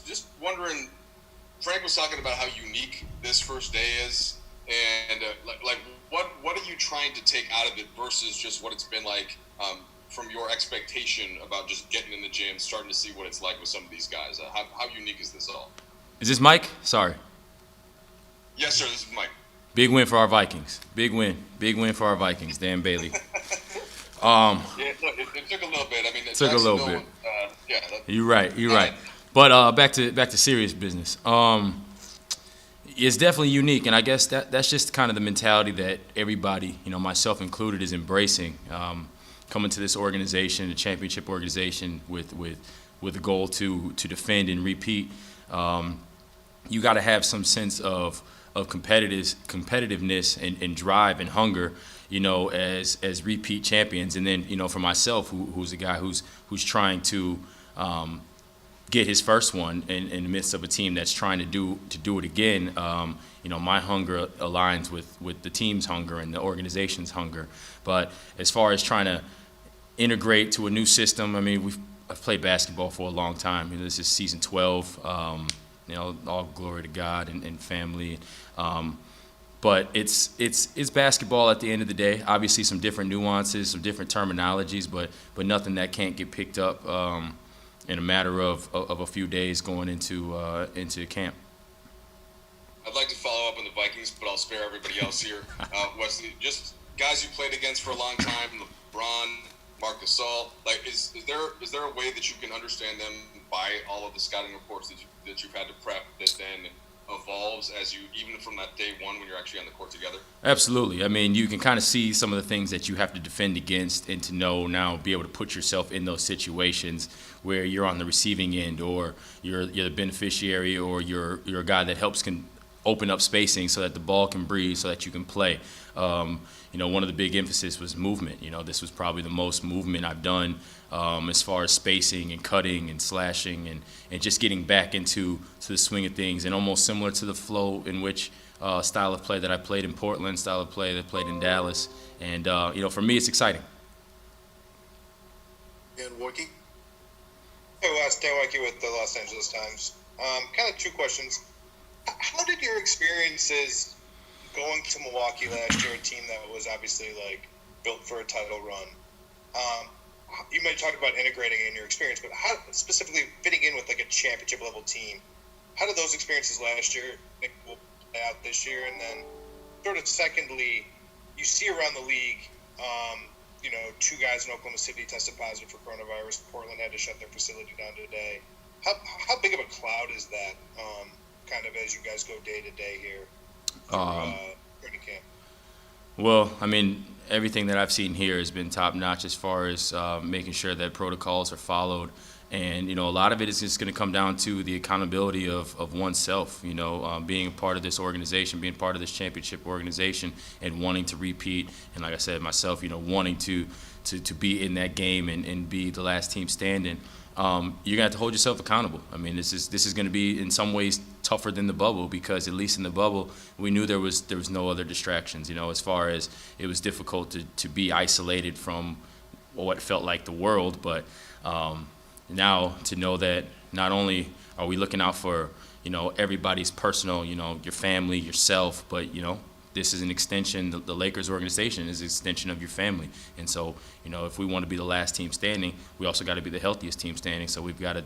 just wondering, Frank was talking about how unique this first day is, and what are you trying to take out of it versus just what it's been like from your expectation about just getting in the gym, starting to see what it's like with some of these guys? How unique is this all? Is this Mike? Sorry. Yes, sir. This is Mike. Big win for our Vikings. Big win. Big win for our Vikings. Dan Bailey. Um, Yeah, it took a little bit. I mean, took a little bit. Yeah. You're right. You're Uh, right. But back to serious business. It's definitely unique, and I guess that's just kind of the mentality that everybody, myself included, is embracing. Coming to this organization, the championship organization, with a goal to defend and repeat. You got to have some sense of competitiveness and drive and hunger, as repeat champions. And then, for myself, who's a guy who's trying to get his first one in the midst of a team that's trying to do it again. My hunger aligns with the team's hunger and the organization's hunger. But as far as trying to integrate to a new system, I mean, I've played basketball for a long time. This is season 12. All glory to God and family. But it's basketball at the end of the day. Obviously, some different nuances, some different terminologies, but nothing that can't get picked up in a matter of a few days going into camp. I'd like to follow up on the Vikings, but I'll spare everybody else here. Wesley, just guys you played against for a long time, LeBron, Marc Gasol. Like, is there a way that you can understand them by all of the scouting reports that you've had to prep that then evolves as you, even from that day one when you're actually on the court together? Absolutely. I mean, you can kind of see some of the things that you have to defend against, and to know now, be able to put yourself in those situations where you're on the receiving end, or you're the beneficiary, or you're a guy that helps can open up spacing so that the ball can breathe, so that you can play. One of the big emphasis was movement. This was probably the most movement I've done as far as spacing and cutting and slashing and just getting back into the swing of things, and almost similar to the flow in which style of play that I played in Portland, style of play that I played in Dallas. And, for me, it's exciting. And Wookie? Hey, Wes, Dan Wicke with the Los Angeles Times. Kind of two questions. How did your experiences going to Milwaukee last year, a team that was obviously built for a title run? You might talk about integrating in your experience, but how specifically fitting in with a championship level team? How did those experiences last year think will play out this year? And then, sort of secondly, you see around the league, two guys in Oklahoma City tested positive for coronavirus. Portland had to shut their facility down today. How big of a cloud is that? Kind of as you guys go day to day here through training camp? Well, I mean, everything that I've seen here has been top notch as far as making sure that protocols are followed. And, a lot of it is just going to come down to the accountability of oneself, being a part of this organization, being part of this championship organization, and wanting to repeat. And like I said, myself, wanting to be in that game and be the last team standing. You're gonna have to hold yourself accountable. I mean, this is going to be in some ways tougher than the bubble, because at least in the bubble we knew there was no other distractions. As far as it was difficult to be isolated from what felt like the world, but now to know that not only are we looking out for everybody's personal, your family, yourself, but this is an extension. The Lakers organization is an extension of your family, and so if we want to be the last team standing, we also got to be the healthiest team standing. So we got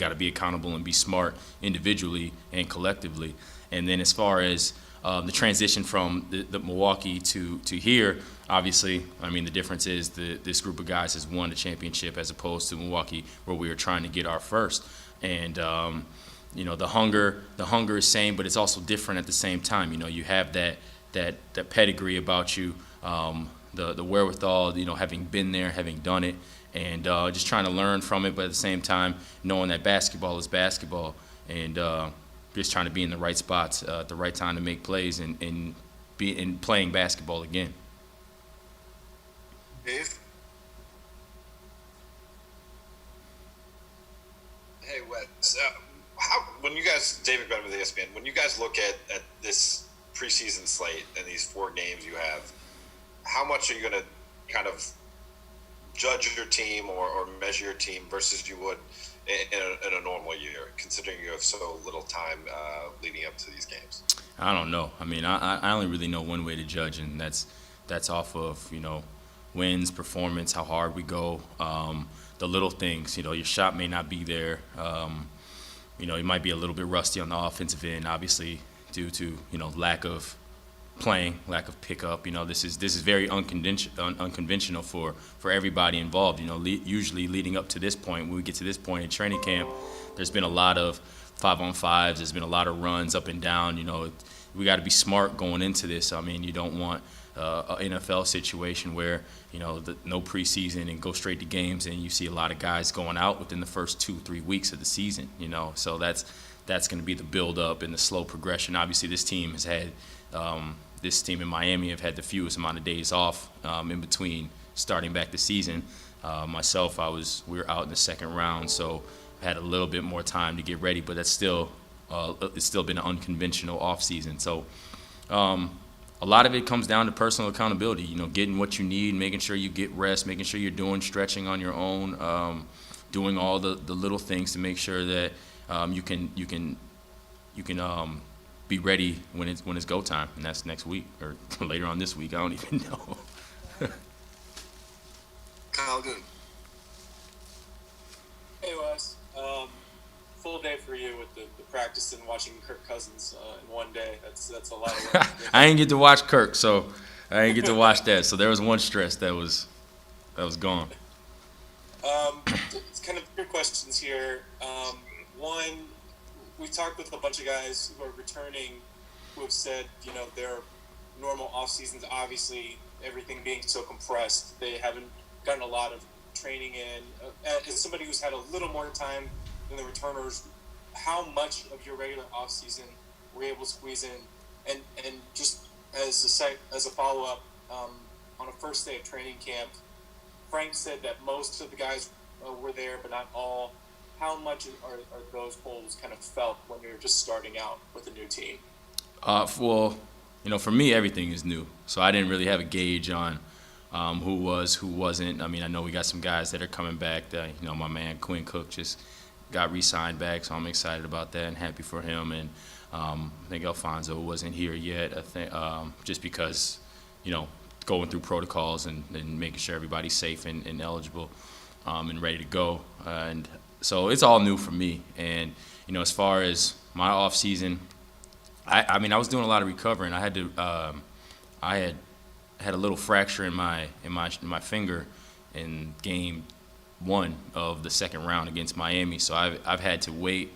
to be accountable and be smart individually and collectively. And then as far as the transition from the Milwaukee to here, obviously, I mean, the difference is this group of guys has won the championship as opposed to Milwaukee, where we were trying to get our first. And the hunger is same, but it's also different at the same time. You have that pedigree about you, the wherewithal, having been there, having done it, and just trying to learn from it, but at the same time knowing that basketball is basketball, and just trying to be in the right spots at the right time to make plays and be in playing basketball again. Dave? Hey, Wes. When you guys, David Bennett with ESPN, when you guys look at this preseason slate and these 4 games you have, how much are you going to kind of judge your team or measure your team versus you would in a normal year, considering you have so little time leading up to these games? I don't know. I mean, I only really know one way to judge, and that's off of, wins, performance, how hard we go, the little things. Your shot may not be there. You might be a little bit rusty on the offensive end, obviously due to lack of playing, lack of pickup. This is very unconventional for everybody involved. Usually leading up to this point, when we get to this point in training camp, there's been a lot of 5-on-5s. There's been a lot of runs up and down. We got to be smart going into this. I mean, you don't want an NFL situation where no preseason and go straight to games, and you see a lot of guys going out within the first 2-3 weeks of the season. So that's going to be the build up and the slow progression. Obviously, this team has had. This team in Miami have had the fewest amount of days off in between starting back the season. Myself, we were out in the second round, so I had a little bit more time to get ready. But that's still it's still been an unconventional offseason. So a lot of it comes down to personal accountability. Getting what you need, making sure you get rest, making sure you're doing stretching on your own, doing all the little things to make sure that you can be ready when it's go time, and that's next week or later on this week. I don't even know. Kyle Goon. Hey Wes, full day for you with the practice and watching Kirk Cousins in one day. That's a lot of work. I didn't get to watch Kirk, so I didn't get to watch that. So there was one stress that was gone. It's kind of your questions here. One, we talked with a bunch of guys who are returning who have said, their normal off seasons, obviously everything being so compressed, they haven't gotten a lot of training in. As somebody who's had a little more time than the returners, how much of your regular off season were you able to squeeze in? And just as a follow up, on a first day of training camp, Frank said that most of the guys were there, but not all. How much are those holes kind of felt when you're just starting out with a new team? Well, for me, everything is new. So I didn't really have a gauge on who was, who wasn't. I mean, I know we got some guys that are coming back. My man Quinn Cook just got re-signed back, so I'm excited about that and happy for him. And I think Alfonso wasn't here yet. I think just because, going through protocols and making sure everybody's safe and eligible and ready to go. And so it's all new for me. And, as far as my off season, I was doing a lot of recovering. I had to, I had a little fracture in my finger in game 1 of the second round against Miami. So I've had to wait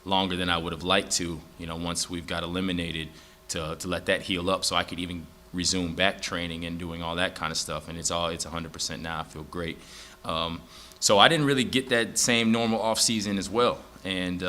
longer than I would have liked to, once we've got eliminated to let that heal up so I could even resume back training and doing all that kind of stuff. And it's 100% now. I feel great. So I didn't really get that same normal off season as well, and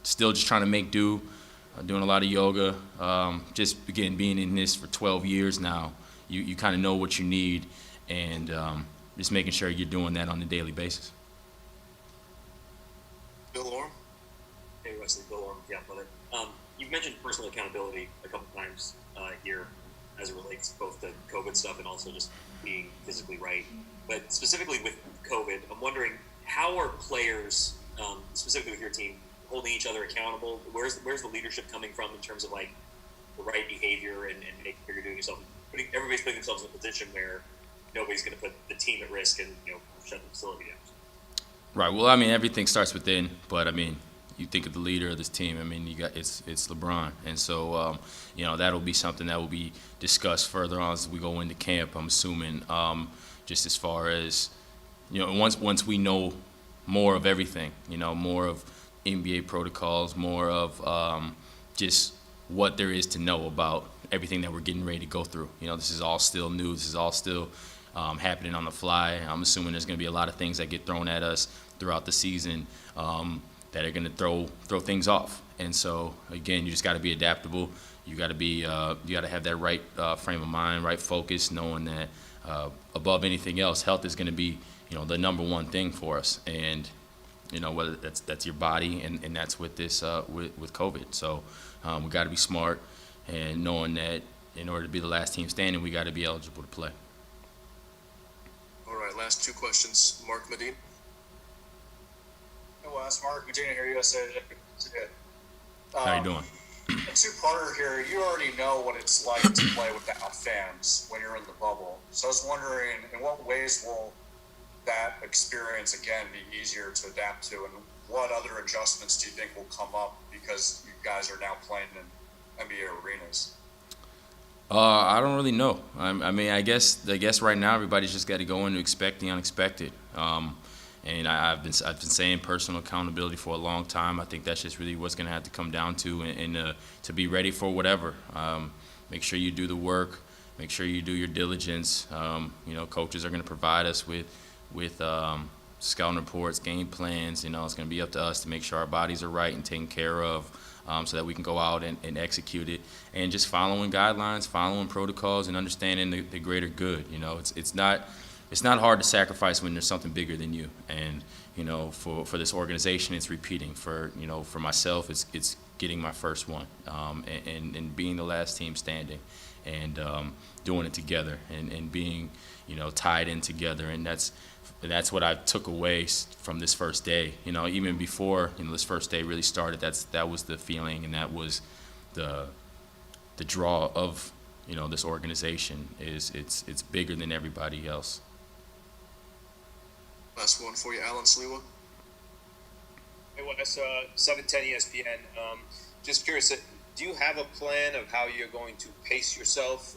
still just trying to make do, doing a lot of yoga. Just again being in this for 12 years now, you kind of know what you need, and just making sure you're doing that on a daily basis. Bill Orm. Hey Wesley, Bill Orm, yeah, brother. You've mentioned personal accountability a couple times here, as it relates both to COVID stuff and also just being physically right. But specifically with COVID, I'm wondering, how are players, specifically with your team, holding each other accountable? Where's the leadership coming from in terms of the right behavior and making sure you're doing yourself? Everybody's putting themselves in a position where nobody's going to put the team at risk and shut the facility down. Right. Well, I mean, everything starts within, but I mean, you think of the leader of this team. I mean, it's LeBron, and so that'll be something that will be discussed further on as we go into camp. I'm assuming, just as far as once we know more of everything, more of NBA protocols, more of just what there is to know about everything that we're getting ready to go through. This is all still new. This is all still happening on the fly. I'm assuming there's going to be a lot of things that get thrown at us throughout the season that are going to throw things off. And so again, you just got to be adaptable. You got to be you got to have that right frame of mind, right focus, knowing that above anything else, health is going to be the number one thing for us. And whether that's your body, and that's with this with COVID. So we got to be smart, and knowing that in order to be the last team standing, we got to be eligible to play. All right, last two questions. Mark Medina. Hey Wes, Mark, Virginia here, USA. How you doing? A two-parter here. You already know what it's like to play without fans when you're in the bubble. So I was wondering, in what ways will that experience again be easier to adapt to, and what other adjustments do you think will come up because you guys are now playing in NBA arenas? I don't really know. I mean, I guess right now everybody's just got to go in to expect the unexpected. And I've been saying personal accountability for a long time. I think that's just really what's going to have to come down to, and to be ready for whatever. Make sure you do the work. Make sure you do your diligence. Coaches are going to provide us with scouting reports, game plans. It's going to be up to us to make sure our bodies are right and taken care of, so that we can go out and execute it. And just following guidelines, following protocols, and understanding the greater good. It's not hard to sacrifice when there's something bigger than you. And for this organization, it's repeating. For myself, it's getting my first one, and being the last team standing, and doing it together, and being tied in together. And that's what I took away from this first day. Even before this first day really started, that was the feeling, and that was the draw of this organization. It's bigger than everybody else. Last one for you, Alan Sliwa. Hey, Wes, 710 ESPN. Just curious, do you have a plan of how you're going to pace yourself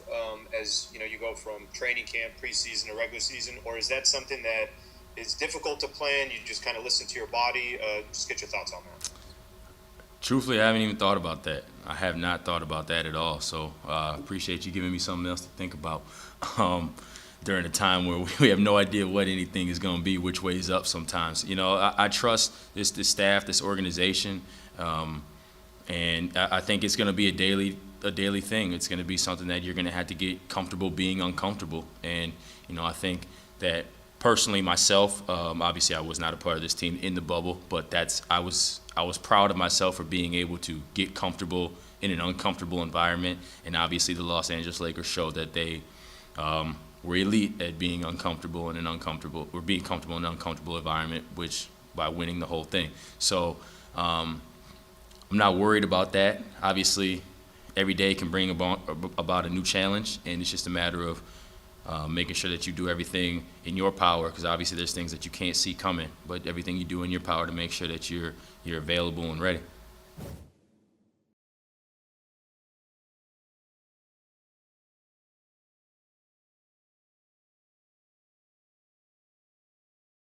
as you go from training camp, preseason, to regular season, or is that something that is difficult to plan? You just kind of listen to your body. Just get your thoughts on that. Truthfully, I haven't even thought about that. I have not thought about that at all. So appreciate you giving me something else to think about. During a time where we have no idea what anything is going to be, which way is up sometimes. I trust this staff, this organization, and I think it's going to be a daily thing. It's going to be something that you're going to have to get comfortable being uncomfortable. And I think that personally myself, obviously I was not a part of this team in the bubble, but I was proud of myself for being able to get comfortable in an uncomfortable environment. And obviously the Los Angeles Lakers showed that they we're elite at being uncomfortable in an uncomfortable, or being comfortable in an uncomfortable environment, which by winning the whole thing. So I'm not worried about that. Obviously, every day can bring about a new challenge, and it's just a matter of making sure that you do everything in your power, because obviously there's things that you can't see coming, but everything you do in your power to make sure that you're available and ready.